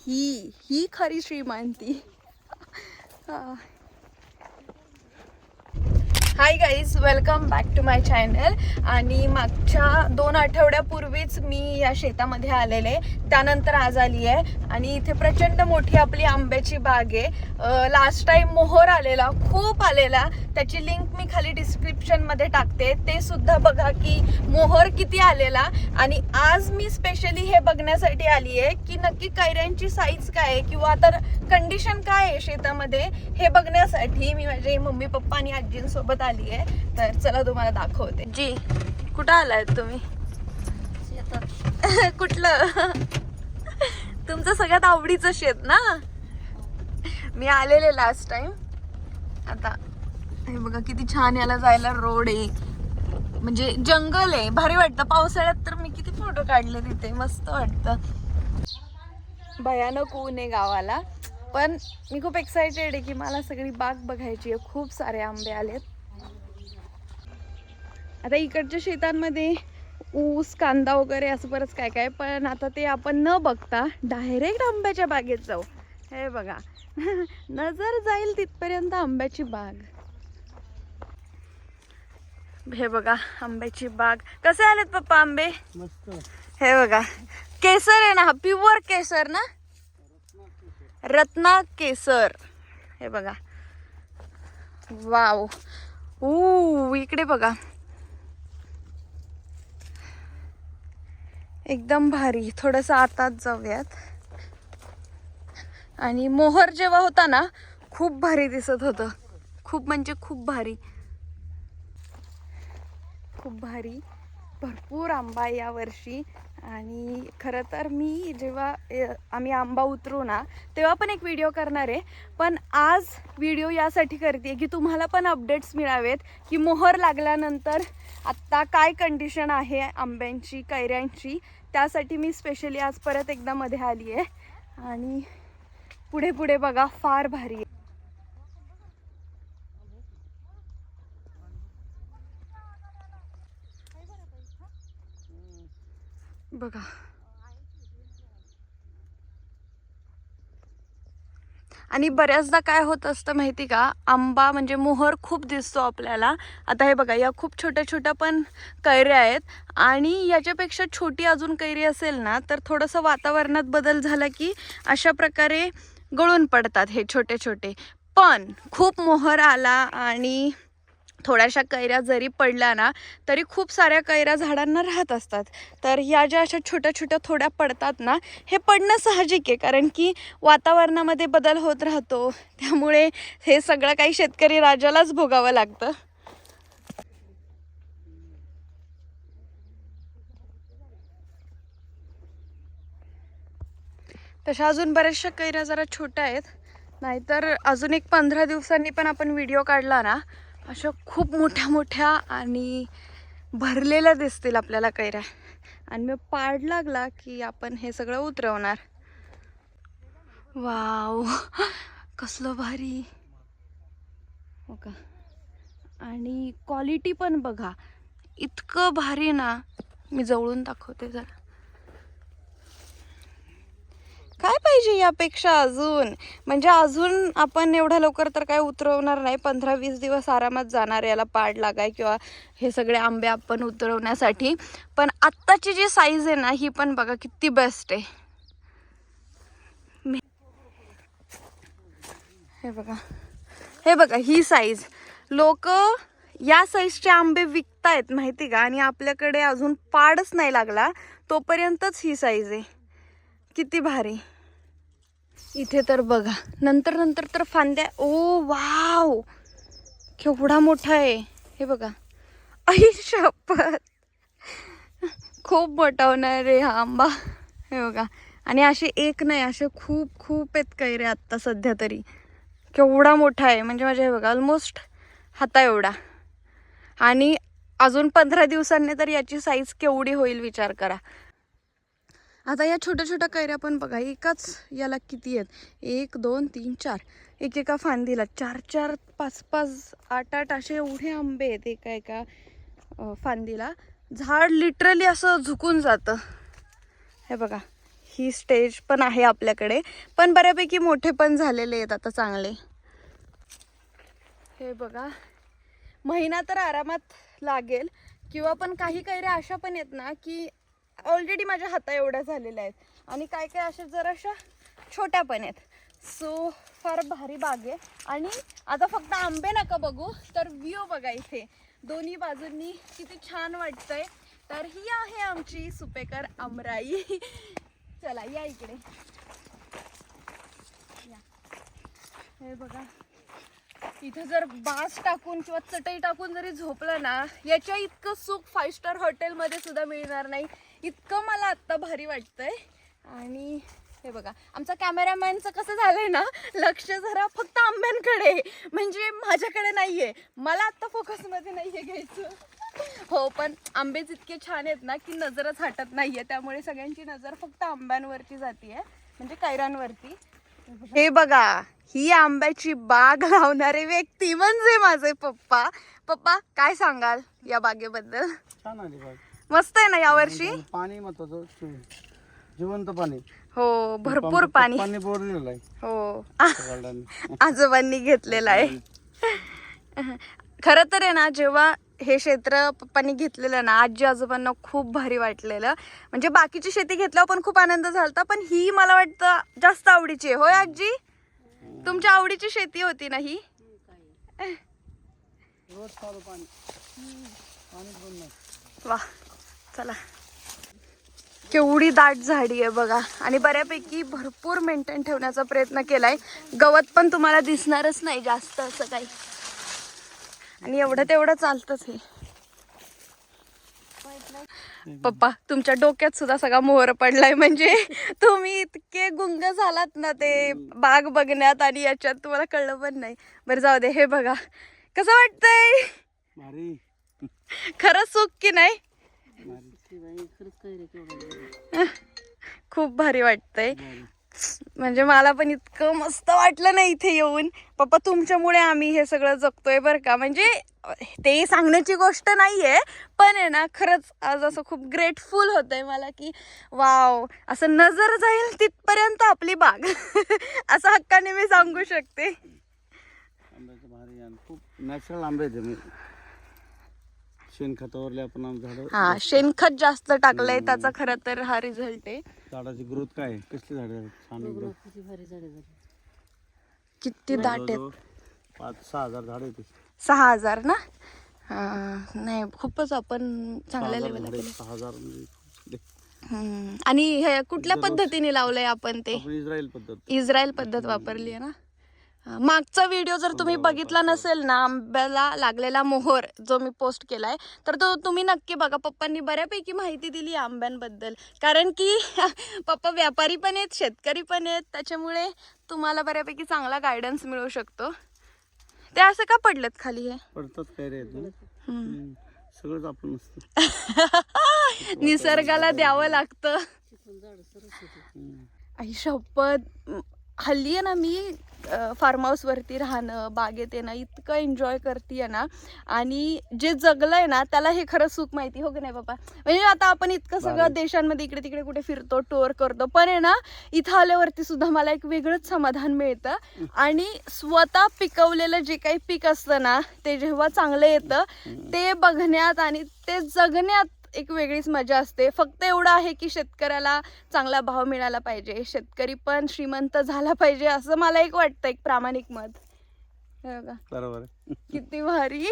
ही खरी श्रीमंती. Hi guys, welcome back to my channel. आणि मागच्या 2 आठवड्यापूर्वीच मी या शेतामध्ये आलेले, त्यानंतर आज आली आहे. आणि इथे प्रचंड मोठी आपली आंब्याची बाग आहे. लास्ट टाइम मोहर आलेला, खूप आलेला, त्याची लिंक मी खाली डिस्क्रिप्शनमध्ये टाकते. ते सुद्धा बघा की मोहर किती आलेला. आणि आज मी स्पेशली हे बघण्यासाठी आली आहे की नक्की कैऱ्यांची साईज काय आहे किंवा आता कंडिशन काय आहे शेतामध्ये, हे बघण्यासाठी मी माझे मम्मी पप्पा आणि आजींसोबत आली आहे. तर चला तुम्हाला दाखवते. जी, कुठं आलाय तुम्ही? कुठलं? तुमचं सगळ्यात आवडीचं शेत ना. मी आलेले लास्ट टाइम. आता हे बघा किती छान, याला जायला रोड आहे, म्हणजे जंगल आहे, भारी वाटतं. पावसाळ्यात तर मी किती फोटो काढले तिथे, मस्त वाटतं. भयानक ऊन आहे गावाला, पण मी खूप एक्सायटेड आहे की मला सगळी बाग बघायची आहे. खूप सारे आंबे आलेत. आता इकडच्या शेतांमध्ये ऊस, कांदा वगैरे असं बरंच काय काय, पण आता ते आपण न बघता डायरेक्ट आंब्याच्या बागेत जाऊ. हे बघा, नजर जाईल तिथपर्यंत आंब्याची बाग. हे बघा आंब्याची बाग. कसे आलेत पप्पा आंबे? मस्त. हे बघा, केसर आहे ना हा, प्युअर केसर ना, रत्ना केसर. हे बघा, वाव. इकडे बघा, एकदम भारी. थोडंसं आतात जाऊयात. आणि मोहर जेव्हा होता ना, खूप भारी दिसत होतं. खूप म्हणजे खूप भारी, खूप भारी. भरपूर आंबा या वर्षी. आणि खरं तर मी जेव्हा आम्ही आंबा उतरू ना, तेव्हा पण एक व्हिडिओ करणार आहे. पण आज व्हिडिओ यासाठी करते की तुम्हाला पण अपडेट्स मिळावेत की मोहर लागल्यानंतर आत्ता काय कंडिशन आहे आंब्यांची, कैऱ्यांची. त्यासाठी मी स्पेशली आज परत एकदा मध्ये आली आहे. आणि पुढे पुढे बघा, फार भारी आहे. बघा, आणि बऱ्याचदा काय होत असतं माहिती का, आंबा म्हणजे मोहर खूप दिसतो आपल्याला. आता हे बघा, या खूप छोट्या छोट्या पण कैऱ्या आहेत. आणि याच्यापेक्षा छोटी अजून कैरी असेल ना, तर थोडंसं वातावरणात बदल झाला की अशा प्रकारे गळून पडतात हे छोटे छोटे. पण खूप मोहर आला आणि थोड्याशा कैऱ्या जरी पडल्या ना, तरी खूप साऱ्या कैऱ्या झाडांना राहत असतात. तर ह्या ज्या अशा छोट्या छोट्या थोड्या पडतात ना, हे पडणं साहजिक आहे, कारण की वातावरणामध्ये बदल होत राहतो. त्यामुळे हे सगळं काही शेतकरी राजालाच भोगावं लागतं. तशा अजून बऱ्याचशा कैऱ्या जरा छोट्या आहेत, नाहीतर अजून एक 15 दिवसांनी पण आपण व्हिडिओ काढला ना, अशा खूप मोठ्या मोठ्या आणि भरलेल्या दिसतील आपल्याला कैऱ्या. आणि मग पाड लागला की आपण हे सगळं उतरवणार. वाव, कसलं भारी. हो का. आणि क्वालिटी पण बघा, इतकं भारी ना. मी जवळून दाखवते जरा. काय पाहिजे यापेक्षा अजून, म्हणजे अजून आपण एवढ्या लवकर तर काय उतरवणार नाही. 15-20 दिवस आरामात जाणार याला पाड लागाय किंवा हे सगळे आंबे आपण उतरवण्यासाठी. पण आत्ताची जी साईज आहे ना, ही पण बघा किती बेस्ट आहे. हे बघा ही साईज. लोक या साईजचे आंबे विकतायत माहिती का, आणि आपल्याकडे अजून पाडच नाही लागला तोपर्यंतच ही साईज आहे. किती भारी. इथे तर बघा, नंतर नंतर तर फांद्या. ओ वाव, केवढा मोठा आहे. हे बघा, आई शपथ, खूप मोठा होणार आहे हा आंबा. हे बघा, आणि असे एक नाही, असे खूप खूप आहेत कैरे आत्ता सध्या तरी. केवढा मोठा आहे, म्हणजे माझ्या हे बघा ऑलमोस्ट हाता एवढा. आणि अजून 15 दिवसांनी तर याची साईज केवढी होईल विचार करा. आता या छोट्या छोट्या कैऱ्या पण बघा, एकाच याला किती आहेत, 1 2 3 4, एकेका फांदीला 4 4 5 5 8 8 असे एवढे आंबे आहेत एका एका फांदीला. झाड लिटरली असं झुकून जातं. हे बघा, ही स्टेज पण आहे आपल्याकडे, पण बऱ्यापैकी मोठे पण झालेले आहेत आता चांगले. हे बघा, महिना तर आरामात लागेल, किंवा पण काही कैऱ्या अशा पण आहेत ना की ऑलरेडी माझ्या हाता एवढ्या झालेल्या आहेत, आणि काय काय अशा जराशा छोट्या पण आहेत. सो फार भारी बाग आहे. आणि आता फक्त आंबे नका बघू, तर व्ह्यू बघा इथे दोन्ही बाजूंनी किती छान वाटतंय. तर ही आहे आमची सुपेकर आमराई. चला या इकडे या. हे बघा, इथं जर बास टाकून किंवा चटई टाकून जरी झोपलं ना, याच्या इतकं सुख 5 स्टार हॉटेलमध्ये सुद्धा मिळणार नाही, इतकं मला आत्ता भारी वाटतंय. आणि हे बघा, आमचा कॅमेरामॅनचं कसं झालंय ना, लक्ष जरा फक्त आंब्यांकडे, म्हणजे माझ्याकडे नाहीये, मला आत्ता फोकसमध्ये नाहीये घ्यायचं. हो, पण आंबेच इतके छान आहेत ना की नजरच हटत नाहीये, त्यामुळे सगळ्यांची नजर फक्त आंब्यांवरती जातीये, म्हणजे कैऱ्यांवरती. हे बघा, ही आंब्याची बाग लावणारे व्यक्ती म्हणजे माझे पप्पा. पप्पा, काय सांगाल या बागेबद्दल? छान आली बाग, मस्त आहे ना यावर्षी? पाणी महत्वाचं, जिवंत पाणी. हो, भरपूर पाणी. पाणी बोरलेलं आहे. हो, आजोबांनी घेतलेलं आहे. खरं तर आहे ना, जेव्हा हे क्षेत्र पप्पांनी घेतलेलं ना, आजी आजोबांना खूप भारी वाटलेलं. म्हणजे बाकीची शेती घेतल्यावर पण खूप आनंद झाला, पण ही मला वाटतं जास्त आवडीची आहे. होय आजी, तुमच्या आवडीची शेती होती ना ही? रोज चालू पाणी, पाणी बंद नाही. वा, चला. केवढी दाट झाडी आहे बघा, आणि बऱ्यापैकी भरपूर मेंटेन ठेवण्याचा प्रयत्न केलाय. गवत पण तुम्हाला दिसणारच नाही जास्त असं काही, आणि एवढं तेवढं चालतंच हे. पप्पा, तुमच्या डोक्यात सुद्धा सगळा मोहर पडलाय, म्हणजे तुम्ही इतके गुंग झालात ना ते बाग बघण्यात, आणि याच्यात तुम्हाला कळलं पण नाही. बरं जाऊ दे. हे बघा, कसं वाटतंय? भारी. खरंच सुख की नाही? खूप भारी वाटतंय. म्हणजे मला पण इतकं मस्त वाटलं ना इथे येऊन. पप्पा, तुमच्यामुळे आम्ही हे सगळं जगतोय बरं का. म्हणजे ते सांगण्याची गोष्ट नाहीये, पण आहे ना, खरंच आज असं खूप ग्रेटफुल होतंय मला की वाव, असं नजर जाईल तिथपर्यंत आपली बाग. असं हक्काने मी सांगू शकते. आंब्याचं भारी, आणि खूप नॅचरल आंबे आहेत. शेणखतावरले आपण झाड, हा, शेणखत जास्त टाकलंय, त्याचा खरं तर हा रिझल्ट आहे. झाडाची ग्रोथ काय, कसली झाडं छान एकदम. किती दाट आहेत. 5-6 हजार झाड आहेत. 6,000 ना? नाही, खूपच आपण चांगल्या 6,000 लेवलला झाडे, केलं. 6,000 म्हणजे आणि हे कुठल्या पद्धतीने लावलंय आपण ते? इस्रायल पद्धत वापरली आहे ना. मागचा व्हिडिओ जर तुम्ही बघितला नसेल ना, आंब्याला लागलेला मोहर जो मी पोस्ट केलाय, तर तो तुम्ही नक्की बघा. पप्पांनी बऱ्यापैकी माहिती दिली आंब्यांबद्दल, कारण की पप्पा व्यापारी पण आहेत, शेतकरी पण आहेत, त्याच्यामुळे तुम्हाला बऱ्यापैकी चांगला गायडन्स मिळू शकतो. ते असं का पडलेत खाली? हे पडतात काय रे, सगळंच आपण निसर्गाला द्यावं लागतं. आई शपथ, हल्ली आहे ना मी फार्म हाऊसवरती राहणं, बागेत येणं इतकं एन्जॉय करते ना, आणि जे जगलंय ना त्याला हे खरं सुख माहिती. हो की नाही बाबा? म्हणजे आता आपण इतकं सगळं देशांमध्ये इकडे तिकडे कुठे फिरतो, टूर करतो, पण आहे ना, इथं आल्यावरती सुद्धा मला एक वेगळंच समाधान मिळतं. आणि स्वतः पिकवलेलं जे काही पीक असतं ना, ते जेव्हा चांगलं येतं, ते बघण्यात आणि ते जगण्यात एक वेगळीच मजा असते. फक्त एवढं आहे की शेतकऱ्याला चांगला भाव मिळाला पाहिजे, शेतकरी पण श्रीमंत झाला पाहिजे, असं मला एक वाटतं, एक प्रामाणिक मत. बरोबर. किती भारी.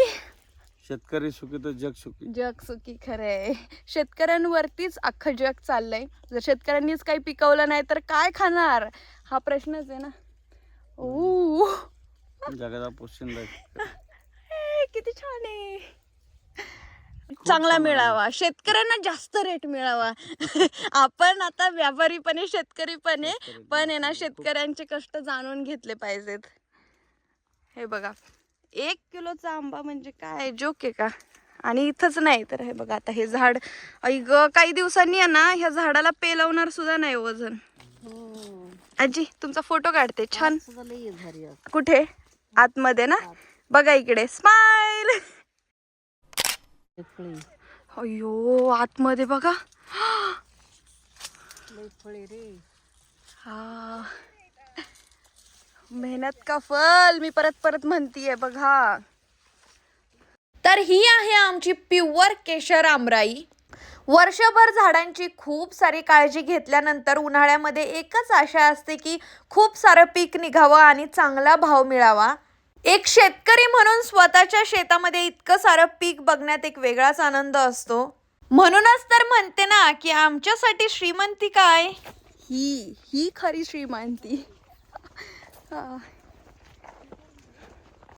शेतकरी सुखी तर जग सुखी. जग सुखी, खरंय. शेतकऱ्यांवरतीच अख्खं जग चाललंय. जर शेतकऱ्यांनीच काही पिकवलं नाही तर काय खाणार, हा प्रश्नच आहे ना. जगाचा पोषण किती छान आहे. चांगला मिळावा, शेतकऱ्यांना जास्त रेट मिळावा. आपण आता व्यापारी पण आहे, शेतकरी पण आहे, पण आहे ना, शेतकऱ्यांचे कष्ट जाणून घेतले पाहिजेत. हे बघा, 1 किलोचा आंबा म्हणजे काय जोक आहे का? आणि इथंच नाही तर हे बघा, आता हे झाड, ऐक काही दिवसांनी आहे ना, ह्या झाडाला पेलवणार सुद्धा नाही वजन. आजी, तुमचा फोटो काढते छान. कुठे? आतमध्ये ना? बघा इकडे, स्माइल. अयो, आतमध्ये बघा, हा, मेहनत का फल मी परत परत म्हणतीये बघा. तर ही आहे आमची प्युअर केशर आमराई. वर्षभर झाडांची खूप सारी काळजी घेतल्यानंतर उन्हाळ्यामध्ये एकच आशा असते की खूप सारं पीक निघावं आणि चांगला भाव मिळावा. एक शेतकरी म्हणून स्वतःच्या शेतामध्ये इतकं सारं पीक बघण्यात एक वेगळाच आनंद असतो. म्हणूनच तर म्हणते ना की आमच्यासाठी श्रीमंती काय, ही खरी श्रीमंती.